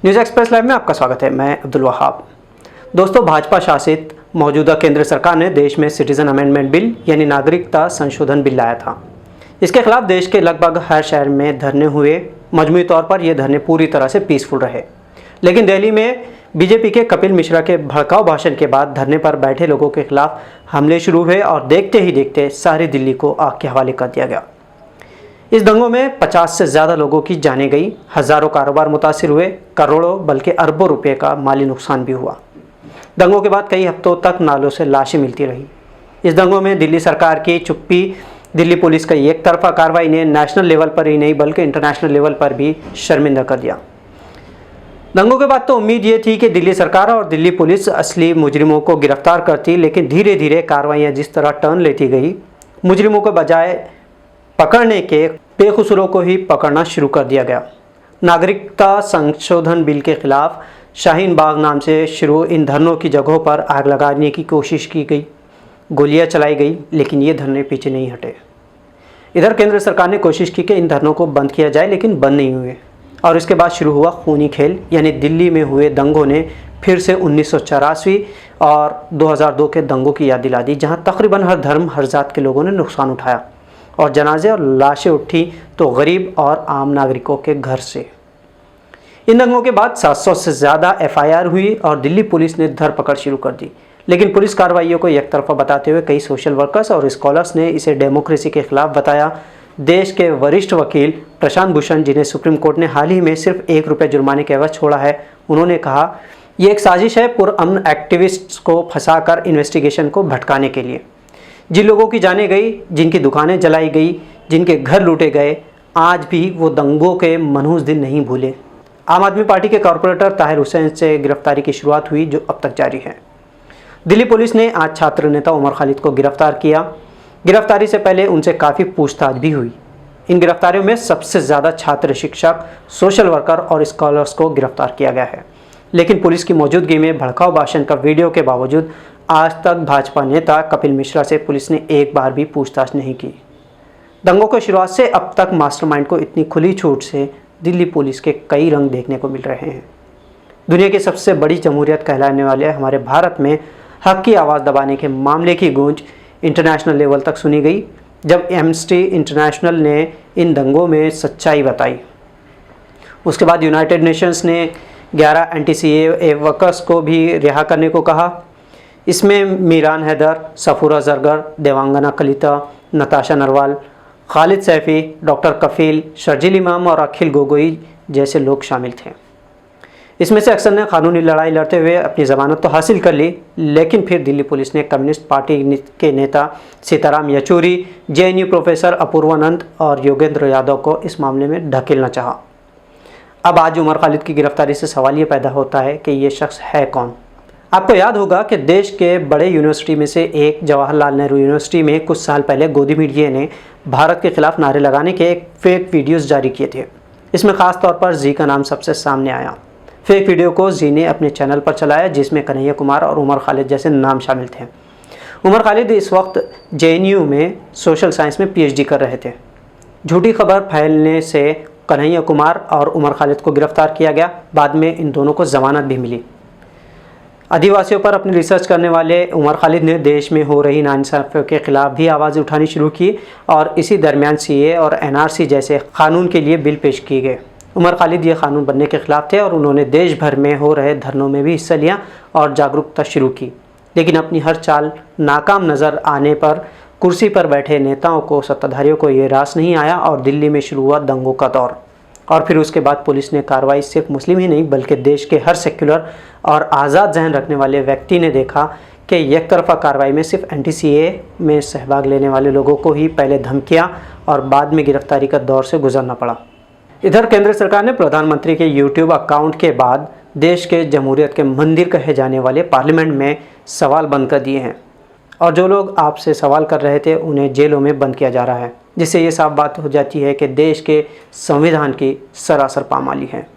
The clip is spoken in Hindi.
न्यूज़ एक्सप्रेस लाइव में आपका स्वागत है। मैं अब्दुल वहाब। दोस्तों, भाजपा शासित मौजूदा केंद्र सरकार ने देश में सिटीजन अमेंडमेंट बिल यानी नागरिकता संशोधन बिल लाया था। इसके खिलाफ देश के लगभग हर शहर में धरने हुए। मजमूई तौर पर ये धरने पूरी तरह से पीसफुल रहे, लेकिन दिल्ली में बीजेपी के कपिल मिश्रा के भड़काऊ भाषण के बाद धरने पर बैठे लोगों के खिलाफ हमले शुरू हुए और देखते ही देखते सारी दिल्ली को आग के हवाले कर दिया गया। इस दंगों में 50 से ज़्यादा लोगों की जानें गई, हज़ारों कारोबार मुतासिर हुए, करोड़ों बल्कि अरबों रुपए का माली नुकसान भी हुआ। दंगों के बाद कई हफ्तों तक नालों से लाशें मिलती रही। इस दंगों में दिल्ली सरकार की चुप्पी, दिल्ली पुलिस का एक तरफा कार्रवाई ने नेशनल लेवल पर ही नहीं बल्कि इंटरनेशनल लेवल पर भी शर्मिंदा कर दिया। दंगों के बाद तो उम्मीद ये थी कि दिल्ली सरकार और दिल्ली पुलिस असली मुजरिमों को गिरफ्तार करती, लेकिन धीरे धीरे कार्रवाइयाँ जिस तरह टर्न लेती गई, मुजरिमों के बजाय पकड़ने के बेकसूरों को ही पकड़ना शुरू कर दिया गया। नागरिकता संशोधन बिल के खिलाफ शाहीन बाग नाम से शुरू इन धरनों की जगहों पर आग लगाने की कोशिश की गई, गोलियां चलाई गई, लेकिन ये धरने पीछे नहीं हटे। इधर केंद्र सरकार ने कोशिश की कि इन धरनों को बंद किया जाए, लेकिन बंद नहीं हुए और इसके बाद शुरू हुआ खूनी खेल, यानी दिल्ली में हुए दंगों ने फिर से 1984 और 2002 के दंगों की याद दिला दी, जहां तकरीबन हर धर्म हर जात के लोगों ने नुकसान उठाया और जनाजे और लाशें उठी तो गरीब और आम नागरिकों के घर से। इन दंगों के बाद 700 से ज़्यादा FIR हुई और दिल्ली पुलिस ने धरपकड़ शुरू कर दी, लेकिन पुलिस कार्रवाइयों को एक तरफा बताते हुए कई सोशल वर्कर्स और स्कॉलर्स ने इसे डेमोक्रेसी के खिलाफ बताया। देश के वरिष्ठ वकील प्रशांत भूषण, जिन्हें सुप्रीम कोर्ट ने हाल ही में सिर्फ ₹1 जुर्माने के एवज छोड़ा है, उन्होंने कहा यह एक साजिश है पुरअमन एक्टिविस्ट्स को फंसाकर इन्वेस्टिगेशन को भटकाने के लिए। जिन लोगों की जानें गई, जिनकी दुकानें जलाई गई, जिनके घर लूटे गए, आज भी वो दंगों के मनहूस दिन नहीं भूले। आम आदमी पार्टी के कॉरपोरेटर ताहिर हुसैन से गिरफ्तारी की शुरुआत हुई, जो अब तक जारी है। दिल्ली पुलिस ने आज छात्र नेता उमर खालिद को गिरफ्तार किया। गिरफ्तारी से पहले उनसे काफ़ी पूछताछ भी हुई। इन गिरफ्तारियों में सबसे ज़्यादा छात्र, शिक्षक, सोशल वर्कर और स्कॉलर्स को गिरफ्तार किया गया है, लेकिन पुलिस की मौजूदगी में भड़काऊ भाषण का वीडियो के बावजूद आज तक भाजपा नेता कपिल मिश्रा से पुलिस ने एक बार भी पूछताछ नहीं की। दंगों की शुरुआत से अब तक मास्टरमाइंड को इतनी खुली छूट से दिल्ली पुलिस के कई रंग देखने को मिल रहे हैं। दुनिया की सबसे बड़ी जमहूरियत कहलाने वाले हमारे भारत में हक की आवाज़ दबाने के मामले की गूंज इंटरनेशनल लेवल तक सुनी गई, जब एम्नेस्टी इंटरनेशनल ने इन दंगों में सच्चाई बताई। उसके बाद यूनाइटेड नेशंस ने 11 NTCA वर्कर्स को भी रिहा करने को कहा। इसमें मीरान हैदर, सफूरा जरगर, देवांगना कलिता, नताशा नरवाल, खालिद सैफी, डॉक्टर कफील, शर्जिल इमाम और अखिल गोगोई जैसे लोग शामिल थे। इसमें से अक्सर ने कानूनी लड़ाई लड़ते हुए अपनी ज़मानत तो हासिल कर ली, लेकिन फिर दिल्ली पुलिस ने कम्युनिस्ट पार्टी के नेता सीताराम येचुरी, JNU प्रोफेसर अपूर्वानंद और योगेंद्र यादव को इस मामले में ढकेलना चाहा। अब आज उमर खालिद की गिरफ्तारी से सवाल ये पैदा होता है कि ये शख्स है कौन। आपको याद होगा कि देश के बड़े यूनिवर्सिटी में से एक जवाहरलाल नेहरू यूनिवर्सिटी में कुछ साल पहले गोदी मीडिया ने भारत के खिलाफ नारे लगाने के एक फेक वीडियोस जारी किए थे। इसमें ख़ास तौर पर जी का नाम सबसे सामने आया। फेक वीडियो को जी ने अपने चैनल पर चलाया, जिसमें कन्हैया कुमार और उमर खालिद जैसे नाम शामिल थे। उमर खालिद इस वक्त JNU में सोशल साइंस में PhD कर रहे थे। झूठी खबर फैलने से कन्हैया कुमार और उमर खालिद को गिरफ्तार किया गया। बाद में इन दोनों को ज़मानत भी मिली। आदिवासियों पर अपनी रिसर्च करने वाले उमर खालिद ने देश में हो रही नाइंसाफ़ी के खिलाफ भी आवाज़ उठानी शुरू की और इसी दरमियान CA और NRC जैसे कानून के लिए बिल पेश किए गए। उमर खालिद ये कानून बनने के खिलाफ थे और उन्होंने देश भर में हो रहे धरनों में भी हिस्सा लिया और जागरूकता शुरू की, लेकिन अपनी हर चाल नाकाम नज़र आने पर कुर्सी पर बैठे नेताओं को, सत्ताधारियों को ये रास नहीं आया और दिल्ली में शुरू हुआ दंगों का दौर। और फिर उसके बाद पुलिस ने कार्रवाई सिर्फ मुस्लिम ही नहीं बल्कि देश के हर सेक्युलर और आज़ाद जहन रखने वाले व्यक्ति ने देखा कि एक तरफा कार्रवाई में सिर्फ NTCA में सहभाग लेने वाले लोगों को ही पहले धमकियां और बाद में गिरफ्तारी का दौर से गुजरना पड़ा। इधर केंद्र सरकार ने प्रधानमंत्री के YouTube अकाउंट के बाद देश के जमहूरियत के मंदिर कहे जाने वाले पार्लियामेंट में सवाल बंद कर दिए हैं और जो लोग आपसे सवाल कर रहे थे उन्हें जेलों में बंद किया जा रहा है, जिससे ये साफ बात हो जाती है कि देश के संविधान की सरासर पामाली है।